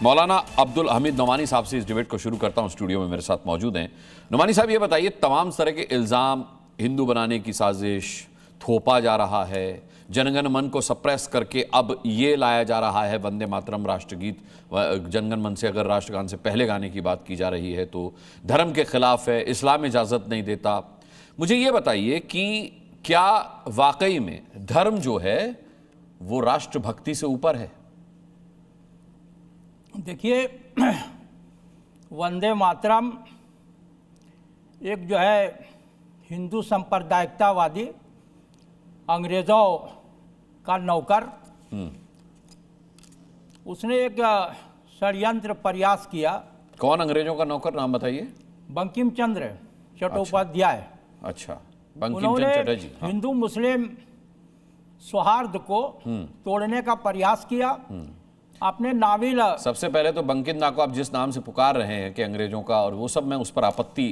मौलाना अब्दुल हमीद नोमानी साहब से इस डिबेट को शुरू करता हूं। स्टूडियो में मेरे साथ मौजूद हैं। नोमानी साहब, ये बताइए, तमाम तरह के इल्ज़ाम हिंदू बनाने की साजिश थोपा जा रहा है, जनगण मन को सप्रेस करके अब ये लाया जा रहा है वंदे मातरम राष्ट्रगीत, जनगण मन से अगर राष्ट्रगान से पहले गाने की बात की जा रही है तो धर्म के खिलाफ है, इस्लाम इजाज़त नहीं देता। मुझे ये बताइए कि क्या वाकई में धर्म जो है वो राष्ट्रभक्ति से ऊपर है? देखिए, वंदे मातरम एक जो है हिंदू सांप्रदायिकतावादी अंग्रेज़ों का नौकर, उसने एक षड्यंत्र प्रयास किया। कौन अंग्रेजों का नौकर, नाम बताइए। बंकिम चंद्र चट्टोपाध्याय। अच्छा, बंकिम चंद्र चटर्जी। हाँ। हिंदू मुस्लिम सौहार्द को तोड़ने का प्रयास किया। आपने नाविल, सबसे पहले तो बंकिम दा को आप जिस नाम से पुकार रहे हैं कि अंग्रेजों का, और वो सब मैं उस पर आपत्ति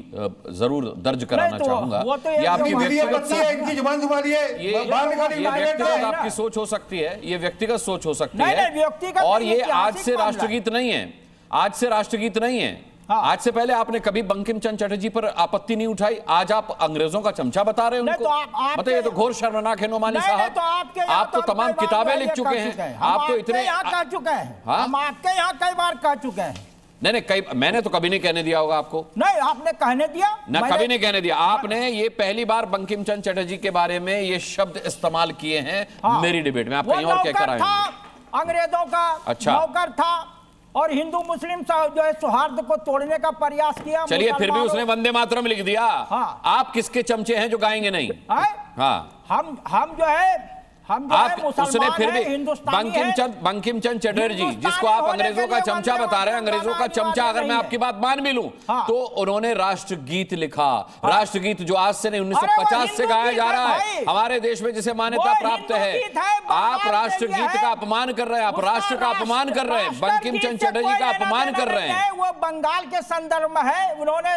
जरूर दर्ज कराना चाहूंगा। ये आपकी व्यक्तिगत इनकी जुबान संभाली है, ये व्यक्तिगत आपकी सोच हो सकती है, ये व्यक्तिगत सोच हो सकती है, और ये आज से राष्ट्रगीत नहीं है, आज से राष्ट्रगीत नहीं है। हाँ। आज से पहले आपने कभी बंकिम चंद्र चटर्जी पर आपत्ति नहीं उठाई, आज आप अंग्रेजों का चमचा बता रहे हैं उनको। मतलब ये तो घोर शर्मनाक है नोमानी साहब। आप तो तमाम किताबें लिख चुके हैं, आप तो इतने कह चुके हैं, हम आपके यहाँ कई बार कह चुके हैं। नहीं, कई, मैंने तो कभी नहीं कहने दिया होगा आपको। नहीं, आपने कहने दिया ना, कभी नहीं कहने दिया। आपने ये पहली बार बंकिम चंद्र चटर्जी के बारे में ये शब्द इस्तेमाल किए हैं मेरी डिबेट में। आप कहीं और कहकर आए हैं। अंग्रेजों का नौकर था और हिंदू मुस्लिम जो है सौहार्द को तोड़ने का प्रयास किया। चलिए, फिर भी उसने वंदे मातरम लिख दिया। हाँ। आप किसके चमचे हैं जो गाएंगे नहीं? हाँ, हम जो है उसने फिर भी बंकिम चंद्र चटर्जी, जिसको आप अंग्रेजों का चमचा बता रहे हैं, अंग्रेजों का चमचा, अगर मैं आपकी बात मान भी लूं तो उन्होंने राष्ट्रगीत लिखा। राष्ट्रगीत जो आज से नहीं 1950 से गाया जा रहा है हमारे देश में, जिसे मान्यता प्राप्त है। आप राष्ट्रगीत का अपमान कर रहे हैं, आप राष्ट्र का अपमान कर रहे हैं, बंकिम चंद्र चटर्जी का अपमान कर रहे हैं। वो बंगाल के संदर्भ में है, उन्होंने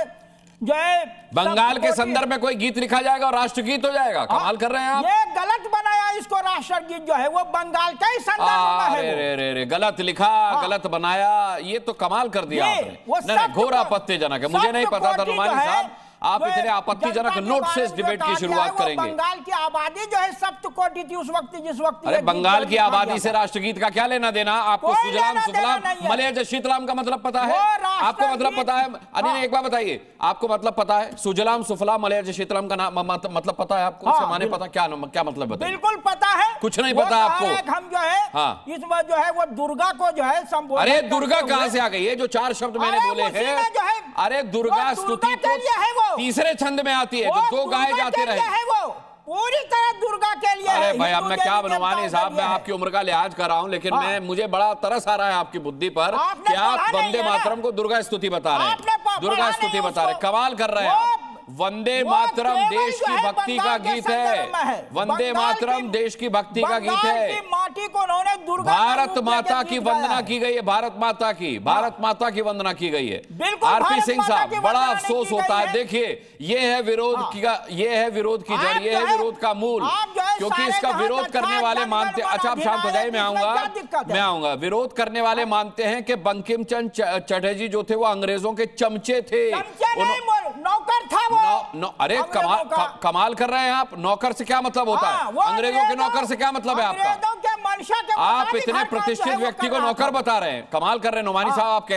जो है बंगाल के संदर्भ में कोई गीत लिखा जाएगा और राष्ट्रगीत हो जाएगा। कमाल कर रहे हैं आप। ये गलत बनाया इसको, राष्ट्रगीत जो है वो बंगाल का ही संदर्भ में है। रे गलत लिखा, गलत बनाया, ये तो कमाल कर दिया आपने। नहीं, घोर आपत्तिजनक है। मुझे नहीं पता था नोमानी साहब आप इतने आपत्तिजनक नोट से इस डिबेट की शुरुआत करेंगे। बंगाल की आबादी जो है सप्तकोटि थी उस वक्त, जिस वक्त। अरे, बंगाल की आबादी से राष्ट्रगीत का क्या लेना देना? आपको सुजलाम सुफलाम मलयज शीतलाम का मतलब पता है? आपको मतलब पता है? अरे एक बार बताइए, आपको मतलब पता है सुजलाम सुफलाम मलयज शीतलाम का मतलब पता है आपको? उसके माने पता क्या मतलब बताइए? बिल्कुल पता है। कुछ नहीं पता आपको? हम जो है इसमें जो है वो दुर्गा को जो है संबोधित। अरे, दुर्गा कहां से आ गई? ये जो 4 शब्द मैंने बोले हैं, अरे दुर्गा स्तुति तो तीसरे छंद में आती है, जो 2 गाए जाते रहे। वो पूरी तरह दुर्गा के लिए। अरे भाई, अब मैं क्या बनवानी साहब, मैं आपकी उम्र का लिहाज कर रहा हूं, लेकिन मुझे बड़ा तरस आ रहा है आपकी बुद्धि पर कि आप वंदे मातरम को दुर्गा स्तुति बता रहे हैं, दुर्गा स्तुति बता रहे हैं। कमाल कर रहे हैं। वंदे मातरम देश की भक्ति का गीत है। वंदे मातरम देश की भक्ति का गीत है। माटी को उन्होंने दुर्गा, भारत माता की वंदना की गई है, भारत माता की वंदना की गई है। आरपी सिंह साहब, बड़ा अफसोस होता है। देखिए, ये है विरोध की जड़, ये है विरोध का मूल, क्योंकि इसका विरोध करने वाले मानते। अच्छा, आप शांत हो जाइए, मैं आऊंगा। विरोध करने वाले मानते हैं कि बंकिम चंद्र चटर्जी जो थे वो अंग्रेजों के चमचे थे, नौकर था वो। अरे कमाल कर रहे हैं आप। नौकर से क्या मतलब होता है? अंग्रेजों के नौकर से क्या मतलब है आपका? आप इतने प्रतिष्ठित व्यक्ति को नौकर बता रहे हैं, कमाल कर रहे हैं। नोमानी साहब, आप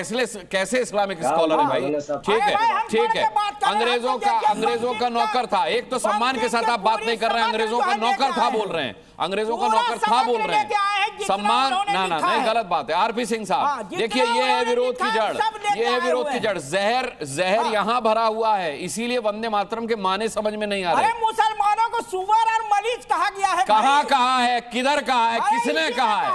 कैसे इस्लामिक स्कॉलर है भाई? ठीक है। अंग्रेजों का नौकर था। एक तो सम्मान के साथ आप बात नहीं कर रहे हैं, अंग्रेजों का नौकर था बोल रहे हैं, अंग्रेजों का नौकर था बोल रहे हैं। सम्मान ना नहीं, गलत बात है। आरपी सिंह साहब, देखिए, ये है विरोध की जड़, ये है विरोध की जड़। जहर यहाँ भरा हुआ है, इसीलिए वंदे मातरम के माने समझ में नहीं आ रहे। मुसलमानों को सुअर और मरीज कहा गया है। कहाँ है, किधर कहा है, किसने कहा है?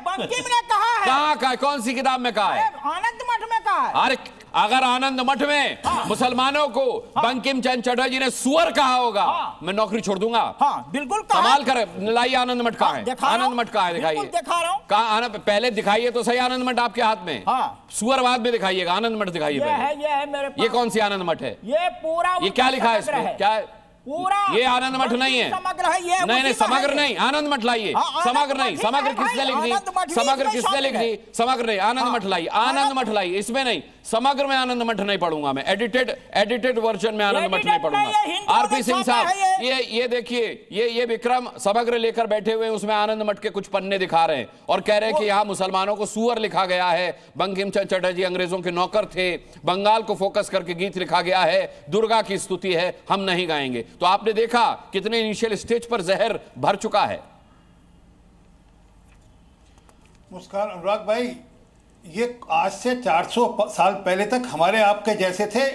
बंकिम ने कहा है। कहाँ कहा है? कौन सी किताब में कहा है? आनंद मठ में कहा है। अरे, अगर आनंद मठ में मुसलमानों को बंकिम चंद्र चटर्जी ने सुअर कहा होगा, मैं नौकरी छोड़ दूंगा। बिल्कुल कमाल करे। लाइए, आनंद मठ कहाँ है? आनंद मठ कहाँ है? दिखाइए। दिखा रहा हूं। कहाँ? पहले दिखाइए तो सही आनंद मठ आपके हाथ में। सुअरवाद में दिखाइएगा, आनंद मठ दिखाइए। ये है मेरे पास। ये कौन सी आनंद मठ है? ये पूरा, ये क्या लिखा है इसमें? क्या है? ये आनंद मठ नहीं है, समग्र है ये। नहीं समग्र नहीं, आनंद मठ लाइए। समग्र नहीं, समग्र किसने लिख दी? समग्र किसने लिख दी? समग्र नहीं, आनंद मठ लाइए, आनंद मठ लाइए। इसमें नहीं, समग्र में आनंद मठ नहीं पढ़ूंगा मैं, एडिटेड वर्जन में आनंद मठ नहीं पढ़ूंगा। आरपी सिंह साहब, ये देखिए, ये विक्रम समग्र लेकर बैठे हुए, उसमें आनंद मठ के कुछ पन्ने दिखा रहे हैं और कह रहे हैं कि यहाँ मुसलमानों को सुअर लिखा गया है। बंकिम चंद्र चटर्जी अंग्रेजों के नौकर थे, बंगाल को फोकस करके गीत लिखा गया है, दुर्गा की स्तुति है, हम नहीं गाएंगे। तो आपने देखा कितने इनिशियल स्टेज पर जहर भर चुका है। मुस्कान अनुराग भाई, ये आज से 400 साल पहले तक हमारे आपके जैसे थे।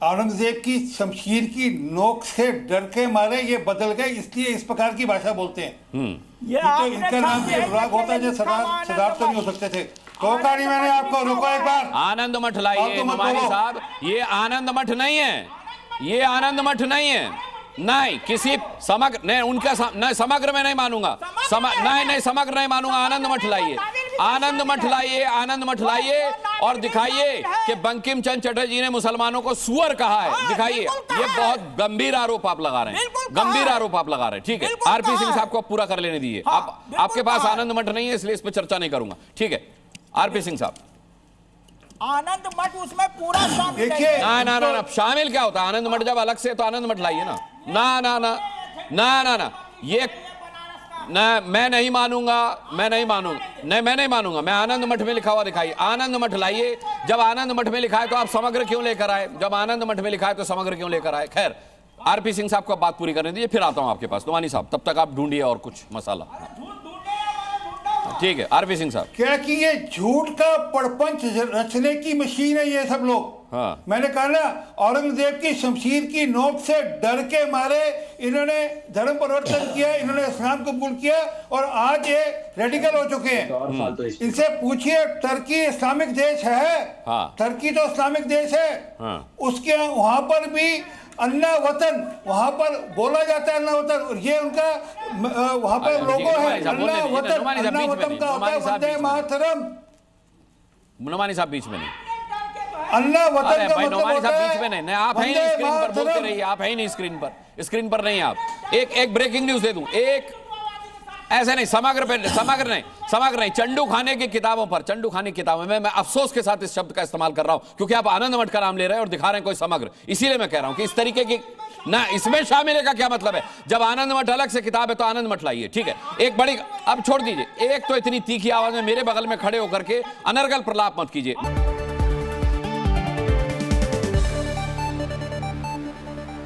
औरंगजेब की शमशीर की नोक से डर के मारे ये बदल गए, इसलिए इस प्रकार की भाषा बोलते हैं। ये तो इनका नाम भी अनुराग होता है, जो सरदार तो नहीं हो सकते थे। तो कहानी मैंने आपको रोको एक बार। आनंद मठ लाइए नुमानी साहब, ये आनंद मठ नहीं है, ये आनंद मठ नहीं है। नहीं, किसी समग्र नहीं, उनका नहीं, समग्र में नहीं मानूंगा, नहीं समग्र नहीं मानूंगा। आनंद मठ लाइए, आनंद मठ लाइए, आनंद मठ लाइए और दिखाइए कि बंकिम चंद्र चटर्जी ने मुसलमानों को सुअर कहा है। दिखाइए, ये बहुत गंभीर आरोप आप लगा रहे हैं, गंभीर आरोप आप लगा रहे हैं। ठीक है, आरपी सिंह साहब को पूरा कर लेने दीजिए। आपके पास आनंद मठ नहीं है, इसलिए इस पर चर्चा नहीं करूंगा। ठीक है, आरपी सिंह साहब, आनंद मठ उसमें पूरा शामिल देखिए, है। ना शामिल क्या होता है? आनंद मठ जब अलग से, तो आनंद मठ लाइए ना। ना ये ना, मैं नहीं मानूंगा, मैं नहीं मानूंगा। मैं आनंद मठ में लिखा हुआ दिखाइए, आनंद मठ लाइए। जब आनंद मठ में लिखा है तो आप समग्र क्यों लेकर आए? जब आनंद मठ में लिखा है तो समग्र क्यों लेकर आए? खैर, आरपी सिंह साहब को बात पूरी करने दीजिए, फिर आता हूं आपके पास। नुमानी साहब, तब तक आप ढूंढिए और कुछ मसाला। ठीक है, आरपी सिंह साहब, क्या कि ये झूठ का प्रपंच रचने की मशीन है ये सब लोग। हाँ। मैंने कहा ना, औरंगजेब की शमशीर की नोक से डर के मारे इन्होंने धर्म परिवर्तन किया, इन्होंने इस्लाम कबूल किया और आज ये रेडिकल हो चुके हैं। इनसे पूछिए, टर्की इस्लामिक देश है। हाँ। टर्की तो इस्लामिक देश है। हाँ। उसके वहां पर भी अन्ना वतन, वहां पर बोला जाता है अन्ना वतन, और ये उनका वहां पर लोगो है अन्ना वतन। अन्ना वतन का होता है वंदे मातरम। नुमानी साहब बीच में नहीं, अन्ना वतन का मतलब नुमानी होता साहब है बीच में नहीं, आप है ही नहीं स्क्रीन पर, बोलते रहिए, आप है ही नहीं स्क्रीन पर नहीं। आप एक ब्रेकिंग न्यूज दे दूं, एक ऐसे नहीं, समग्र नहीं, चंडू खाने की किताबों पर, चंडू खाने की किताबों में मैं अफसोस के साथ इस शब्द का इस्तेमाल कर रहा हूं, क्योंकि आप आनंद मठ का नाम ले रहे हैं और दिखा रहे हैं कोई समग्र। इसीलिए मैं कह रहा हूं कि इस तरीके की ना, इसमें शामिल है का क्या मतलब है? जब आनंद मठ अलग से किताब है तो आनंद मठ लाइए। ठीक है, एक बड़ी, अब छोड़ दीजिए, एक तो इतनी तीखी आवाज में मेरे बगल में खड़े होकर के अनर्गल प्रलाप मत कीजिए।